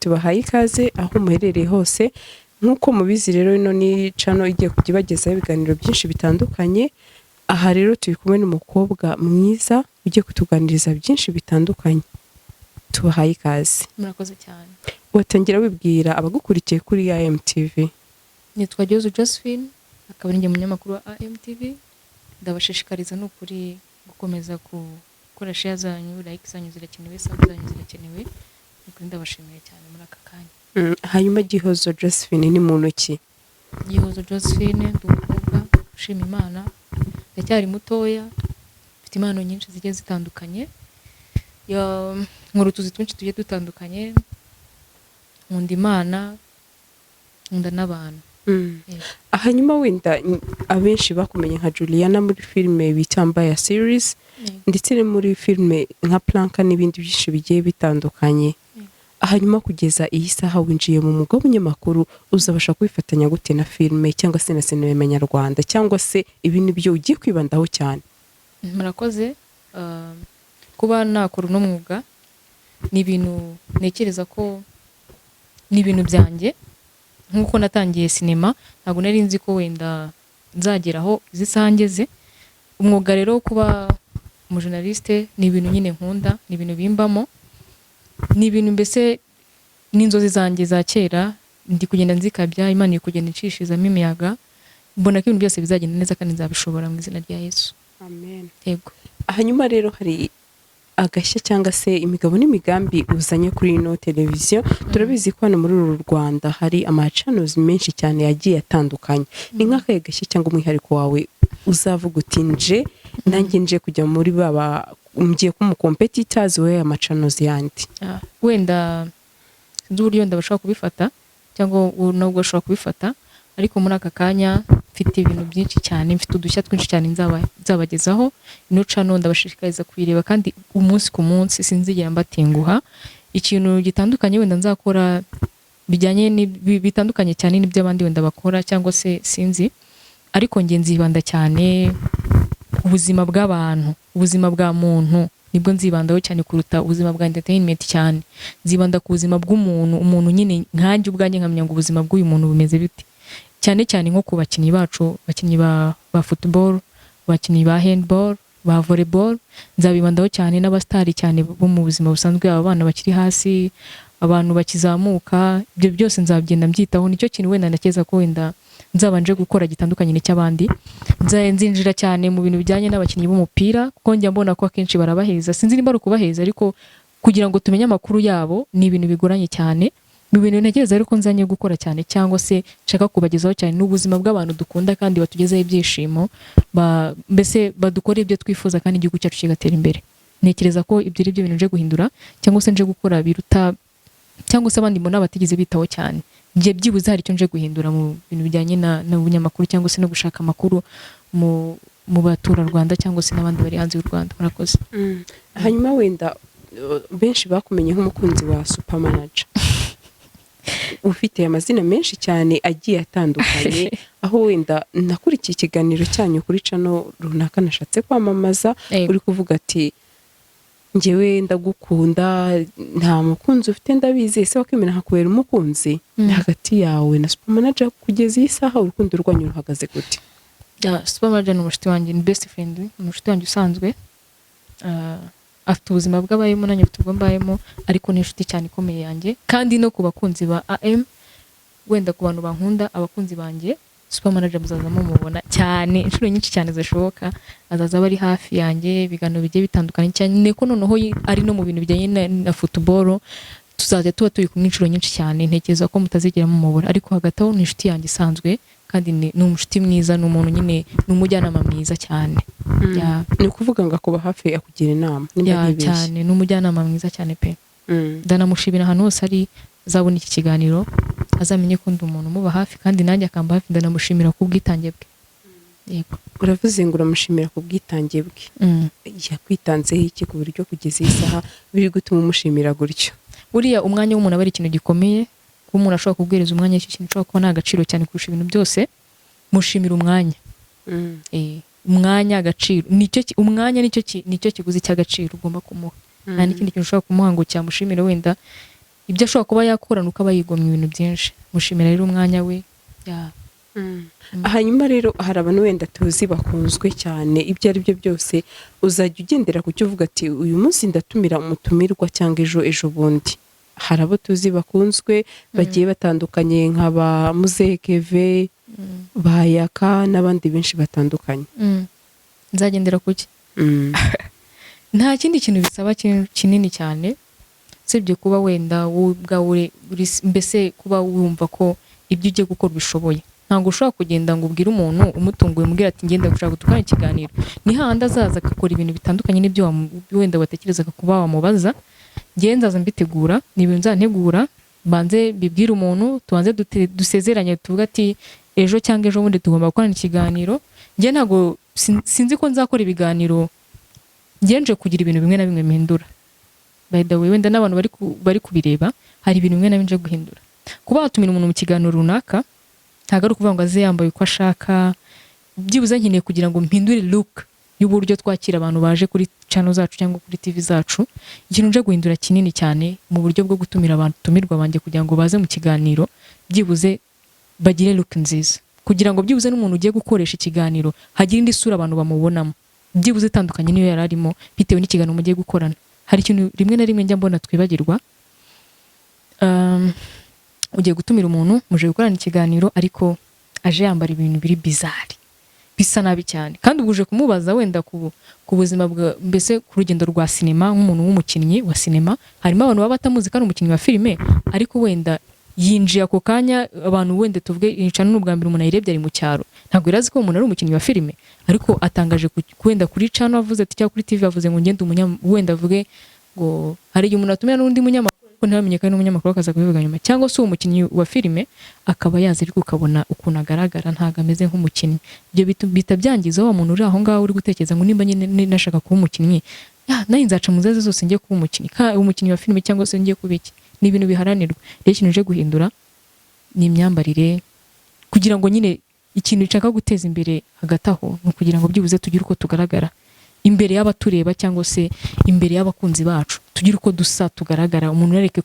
tubahaye ikaze aho muherereye hose. Nkuko mubizi rero ino ni channel igiye kugibagezaho ibiganiro byinshi bitandukanye. Aha rero turi kumwe n'umukobwa mwiza ugiye kutuganiriza byinshi bitandukanye. Tubahaye ikaze. Murakoze cyane. Watangira wibwira abagukurikiye kuri AMTV. Nitwa Josephine, akaba ari umunyamakuru wa AMTV. Ndabashishikariza no kuri gukomeza gukora share zanyu, like zanyu zirakenewe, sub zanyu zirakenewe. Nuko ndabashimiye cyane muri aka kanya. Hanyuma Gihozo Josephine ni muntu ki? Gihozo Josephine ndumukobwa ushima Imana. Ndacyari mutoya, mfite impano nyinshi zigiye zitandukanye. Nkuru tuzi twinshi tugiye dutandukanye. Nkunda Imana, nkunda n'abantu. Hanyuma wenda abenshi bakumenye nka Juliana muri filime bita Abaye series ndetse no muri filime nka Planka n'ibindi byinshi bigiye bitandukanye. Hanyuma kugeza iyi saha winjiye mu mwuga w'umunyamakuru, uzabasha kwifatanya gute na filime cyangwa se na sinema nyarwanda cyangwa se ibi nibyo ugiye kwibandaho cyane? Murakoze. Kuba nakora uno mwuga ni ibintu nekereza ko ni ibintu byanjye. Nkuko natangiye sinema ntabwo nari nzi ko wenda nzageraho zisangeze. Umwuga rero kuba umujournaliste ni ibintu nyine nkunda, ni ibintu bimbamo, ni ibintu mbese n'inzozi zanjye za kera ndi kugenda nzikabya. Imana iri kugenda incishizamo imiyaga, mbona ko ibintu byose bizagenda neza kandi nzabishobora mu izina rya Yesu. Amen. Yego. Hanyuma rero hari agashya cyangwa se imigabo n'imigambi uzanye kuri ino televiziyo. Turabizi ko hano muri uru Rwanda hari ama-channels menshi cyane yagiye atandukanye. Ni nk'akahe gashya cyangwa umwihariko wawe uzavuga uti nje nanjye nje kujya muri baba umgiye ku competitors we ama-channels yandi? Wenda sinzi uburyo ndabashaka kubifata cyangwa nubwo ashobora kubifata, ariko muri aka kanya mfite ibintu byinshi cyane, mfite udushya twinshi cyane nzabagezaho. Ino channel ndabashishikariza kuyireba kandi umunsi ku munsi sinzigera mbatenguha. Ikintu gitandukanye wenda nzakora bijyanye bitandukanye cyane n'ibyo abandi wenda bakora cyangwa se sinzi, ariko nge nzibanda cyane ubuzima bw'abantu, ubuzima bwa muntu nibwo nzibandaho cyane kuruta ubuzima bwa entertainment cyane. Nzibanda ku buzima bw'umuntu, umuntu nyine nkanjye ubwanjye nkamenya ngo ubuzima bw'uyu muntu bumeze bite, cyane cyane nko ku bakinnyi bacu, bakinnyi ba football, bakinnyi ba handball, ba volleyball. Nzabibandaho cyane n'abastari cyane bo mu buzima busanzwe, abana bakiri hasi, abantu bakizamuka, ibyo byose nzabigenda mbyitaho. Nicyo kintu wenda ndakeza ko wenda nzabanje gukora gitandukanye n'icyabandi. Nzinjira cyane mu bintu bijyanye n'abakinnyi b'umupira kuko njya mbona ko akenshi barabaheza, sinzi nimba ari ukubaheza, ariko kugira ngo tumenye amakuru yabo ni ibintu bigoranye cyane. Mu bintu ntekereza ariko nzanye gukora cyane cyangwa se nshaka kubagezaho cyane n'ubuzima bw'abantu dukunda kandi batugezaho ibyishimo, mbese badukora ibyo twifuza kandi igihugu cyacu kigatera imbere. Ntekereza ko ibyo ari byo bintu nje guhindura cyangwa se nje gukora biruta cyangwa se abandi mbona batigeze bitaho cyane. Ngiye byibuze hari icyo nje guhindura mu bintu bijyanye n'ubunyamakuru cyangwa se no gushaka amakuru mu baturarwanda cyangwa se n'abandi bari hanze y'u Rwanda. Murakoze. Hanyuma wenda benshi bakumenye nk'umukunzi wa Supermanager. Ufite amazina menshi cyane agiye atandukanye, aho wenda nakurikiye ikiganiro cyanyu kuri channel runaka nashatse kwamamaza, uri kuvuga ati ngewe ndagukunda, nta mukunzi ufite ndabizi, ese wakimena hakubera umukunzi? Hagati yawe na Supermanager kugeza iyi saha urukundo rwanyu ruhagaze gute? Supermanager ni umushiti wanjye, ni best friend, ni umushiti wanjye usanzwe. Afite ubuzima bw'abayemo nanjye mfite ubwo mbayemo, ariko ni inshuti cyane ikomeye yanjye. Kandi no ku bakunzi ba AM, wenda ku bantu bankunda, abakunzi banjye, Supermanager muzazamo mubona cyane inshuro nyinshi cyane zishoboka. Azaza bari hafi yanjye, ibiganiro bigiye bitandukanye cyane ko noneho ari no mu bintu bijyanye na football. Tuzajya tuba turi kumwe inshuro nyinshi cyane, ntekereza ko mutazigera mumubura. Ariko hagati aho ni inshuti yanjye isanzwe kandi ni umushuti mwiza, ni umuntu nyine ni umujyanama mwiza cyane. Ni ukuvuga ngo akuba hafi akugira inama cyane, ni umujyanama mwiza cyane pe. Ndanamushimira ahantu hose ari azabona iki kiganiro, azamenye ko ndi umuntu muba hafi kandi nanjye akamba hafi. Ndanamushimira ku bwitange bwe. Yego. Uravuze ngo uramushimira ku bwitange bwe. Yakwitanzeho iki ku buryo kugeza iyi saha biri gutuma umushimira gutyo? Buriya umwanya w'umuntu aba ari ikintu gikomeye, kuba umuntu ashobora kubwiriza umwanya, icyo kintu ushobora kuba nta gaciro cyane kurusha ibintu byose. Mushimira umwanya. Umwanya, agaciro, umwanya nicyo kiguzi cy'agaciro ugomba kumuha. Nta n'ikindi kintu ushobora kumuha ngo cyamushimira wenda ibyo ashobora kuba yakora nuko aba yigomye ibintu byinshi. Mushimira rero umwanya we. Hanyuma rero hari abantu wenda tuzi bakunzwe cyane, ibyo ari byo byose uzajya ugendera ku cyo uvuga ati uyu munsi ndatumira umutumirwa cyangwa ejo bundi. Hari abo tuzi bakunzwe bagiye batandukanye nk'aba Muzehe Keve, Bayaka n'abandi benshi batandukanye. Nzagendera kuki? Nta kindi kintu bisaba kinini cyane sibye kuba wenda wowe ubwawe mbese kuba wumva ko ibyo ugiye gukora bishoboye. Ntabwo ushobora kugenda ngo ubwire umuntu umutunguye mubwira ati ngenda gushaka gutukana ikiganiro, ni hahandi azaza agakora ibintu bitandukanye n'ibyo wenda watekerezaga kuba wamubaza. Ngiye nzaza mbitegura, n'ibintu nzantegura, banze bibwire umuntu, tubanze dusezeranye tuvuga ati ejo cyangwa ejo bundi tugomba gukorana ikiganiro. Ngiye ntabwo sinzi ko nzakora ibiganiro ngenje kugira ibintu bimwe na bimwe mpindura. By the way, wenda n'abantu bari kubireba, hari ibintu bimwe na bimwe nje guhindura. Kuba watumira umuntu mu kiganiro runaka ntabwo ari ukuvuga ngo aze yambaye uko ashaka. Byibuze nkeneye kugira ngo mpindure look y'uburyo twakira abantu baje kuri channel zacu cyangwa kuri TV zacu. Ikintu nje guhindura kinini cyane mu buryo bwo gutumira abantu tumirwa banjye kugira ngo baze mu kiganiro, byibuze bagire look nziza, kugira ngo byibuze n'umuntu ugiye gukoresha ikiganiro hagira indi sura abantu bamubonamo, byibuze itandukanye niyo yari arimo bitewe n'ikiganiro mugiye gukorana. Hari ikintu rimwe na rimwe njya mbona twibagirwa. Ugiye gutumira umuntu muje gukorana ikiganiro ariko aje yambara ibintu biri bizarre, bisa nabi cyane, kandi ubuje kumubaza wenda ku buzima bwa mbese ku rugendo rwa sinema nk'umuntu w'umukinnyi wa sinema. Harimo abantu baba batamuzi kandi umukinnyi wa filime, ariko wenda yinjiye ako kanya abantu wenda tuvuge icana n'ubwa mbere umuntu ayirebye ari mu cyaro, ntabwo irazi ko umuntu ari umukinnyi wa filime, ariko atangaje wenda kuri channel avuze ati cyangwa kuri TV avuze ngo ngende wenda avuge ngo hari igihe umuntu atumira n'undi munyamakuru ko ntamenyekane n'umunyamakuru akaza kubivuga nyuma, cyangwa se umukinnyi wa filime akaba yaza ariko ukabona ukuntu agaragara ntago ameze nk'umukinnyi. Ibyo bita byangiza wa muntu uri aho ngaho uri gutekereza ngo nimba nyine nashaka kuba umukinnyi, nayo nzaca mu zaze zose ngiye kuba umukinnyi wa filime cyangwa se ngiye kuba iki. Ni ibintu biharanirwa. Rero ikintu nje guhindura ni imyambarire, kugira ngo nyine ikintu nshaka guteza imbere hagati aho ni kugira ngo byibuze tugire uko tugaragara imbere y'abatureba cyangwa se imbere y'abakunzi bacu, tugire uko dusa tugaragara. Umuntu areke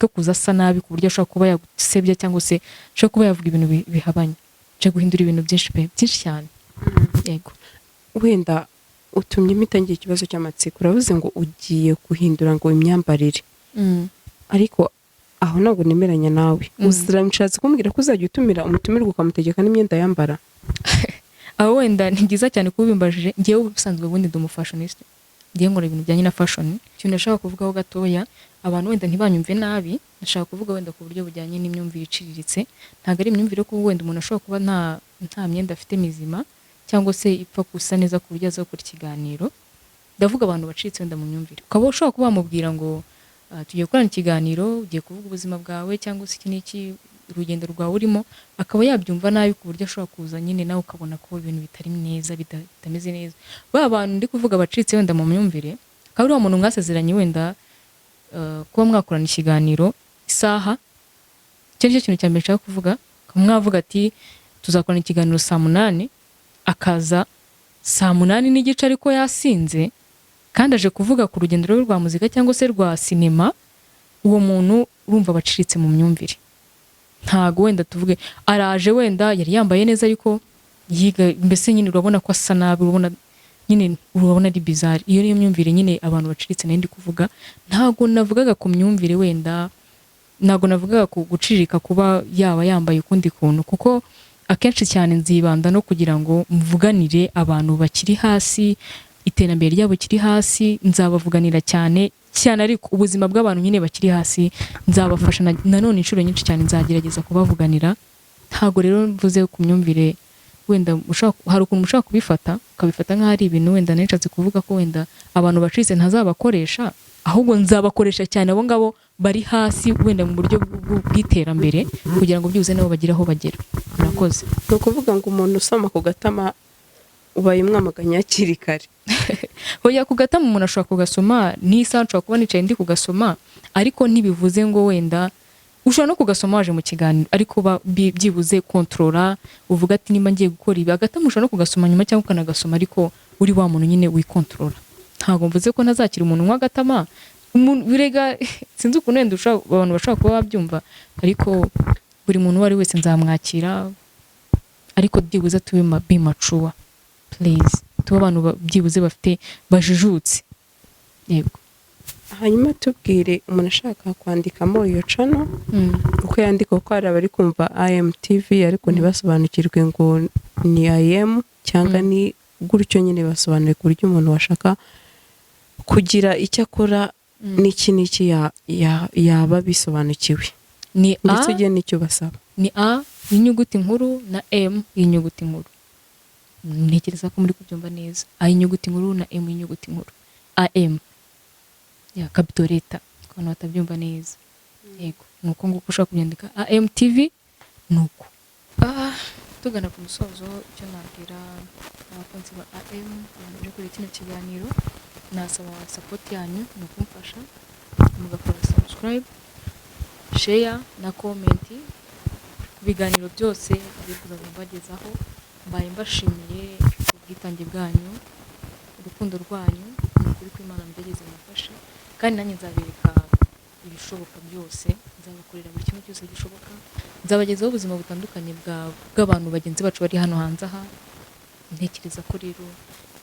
kuza asa nabi ku buryo ashobora kuba yagusebya cyangwa se ashobora kuba yavuga ibintu bihabanye. Nje guhindura ibintu byinshi cyane. Yego. Wenda utumye mitangiye ikibazo cy'amatsiko, uravuze ngo ugiye guhindura ngo imyambarire. Ariko aho ntabwo nemeranya nawe. Uziramushatse kumbwira ko uzajya utumira umutumirwa ukamutegeka n'imyenda yambara? Aho wenda ni byiza cyane kubimbajije. Ngiye ubusanzwe ubundi ndi umufashioniste, ngiye nkora ibintu bijyanye na fashion. Ikintu nashaka kuvugaho gatoya, abantu wenda ntibanyumve nabi, nashaka kuvuga wenda ku buryo bujyanye n'imyumvire iciriritse. Ntabwo ari imyumvire ko wenda umuntu ashobora kuba nta myenda afite mizima cyangwa se ipfa gusa neza ku buryo aza gukora ikiganiro. Ndavuga abantu bacitse wenda mu myumvire, ukaba ushobora kuba wamubwira ngo tugiye gukorana ikiganiro, ugiye kuvuga ubuzima bwawe cyangwa se iki n'iki urugendo rwawe urimo, akaba yabyumva nabi ku buryo ashobora kuza nyine nawe ukabona ko ibintu bitari neza, bitameze neza. Ba bantu ndi kuvuga bacitse wenda mu myumvire, akaba ari wa muntu mwasezeranye wenda kuba mwakorana ikiganiro isaha. Icyo nicyo kintu cya mbere nshaka kuvuga. Mwavuga ati tuzakorana ikiganiro saa 8, akaza saa 8 n'igice ariko yasinze kandi aje kuvuga ku rugendo rwe rwa muzika cyangwa se rwa sinema. Uwo muntu urumva bacitse mu myumvire. Ntago wenda tuvuge araje wenda yari yambaye neza ariko yiga mbese nyine urabona ko asa nabi, urabona ari bizarre. Iyo niyo myumvire nyine abantu bacitse nandi kuvuga. Ntago navugaga ku myumvire wenda, ntago navugaga ku gucirika kuba yaba yambaye ukundi kuntu, kuko akenshi cyane nzibanda no kugira ngo mvuganire abantu bakiri hasi, iterambere ryabo kiri hasi. Nzabavuganira cyane ariko ubuzima bw'abantu nyine bakiri hasi nzabafasha nanone inshuro nyinshi cyane, nzagerageza kubavuganira. Ntago rero mvuze ku myumvire wenda hari ukuntu ushaka kubifata ukabifata nk'aho ari ibintu wenda nishatse kuvuga ko wenda abantu bacitse ntazabakoresha, ahubwo nzabakoresha cyane abo ngabo bari hasi wenda mu buryo bw'iterambere kugira ngo byuze nabo bagire aho bagera. Murakoze. Ni ukuvuga ngo umuntu usoma ku gatama ubaye umwamaganya hakiri kare. Hoya ku gatama umuntu ashobora kugasoma n'isaha, nshobora kuba nicaye ndi kugasoma, ariko ntibivuze ngo wenda ushobora no kugasoma waje mu kiganiro, ariko byibuze kontrola uvuga ati nimba ngiye gukora ibi. Agatama ushobora no kugasoma nyuma cyangwa ukanagasoma ariko uri wa muntu nyine wikontrola. Ntago mvuze ko ntazakira umuntu nk'agatama umuntu birega sinzi ukuntu wenda abantu bashobora kuba babyumva ariko buri muntu uwo ari wese nzamwakira ariko byibuze tube mature please tuba abantu byibuze bafite bajijutse yego. hanyuma tubwire umuntu ashaka kwandikamo iyo channel uko yandika ko hari abari kumva IMTV ariko ntibasobanukirwe ngo ni IM cyangwa ni gutyo nyine basobanuye ku buryo umuntu washaka kugira icyo akora n'iki yaba bisobanukiwe ni ndetse ugiye n'icyo basaba. ni A y'inyuguti nkuru na M y'inyuguti nkuru. Ntekereza ko muri kubyumva neza. A y'inyuguti nkuru na M y'inyuguti nkuru. AM ya capital letter ko batabyumva neza. Yego nuko nguko ushaka kubyandika AMTV nuko. Tugana ku musozo icyo nabwira abakunzi ba AM muri kuri kino kiganiro nasaba support yanyu no kumfasha mugakora subscribe, share na comment ku biganiro byose bifuza kubagezaho. Mbaye mbashimiye ubwitange bwanyu, urukundo rwanyu, ukuri kw'Imana mbegeze mufashe kandi nanjye nzabereka ibishoboka byose, nzabakorera buri kimwe cyose gishoboka, nzabagezaho ubuzima butandukanye bw'abantu bagenzi bacu bari hano hanze aha. Ntekereza ko rero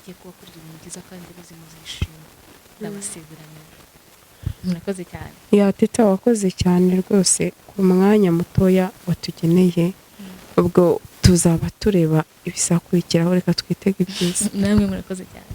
ngiye kubakorera ibintu byiza kandi ubuzima zishimye n'abasezeranira. Murakoze cyane. Ya Teta wakoze cyane rwose ku mwanya mutoya watugeneye. Ubwo tuzaba tureba ibisakurikiraho, reka twitege ibyiza. Namwe murakoze cyane.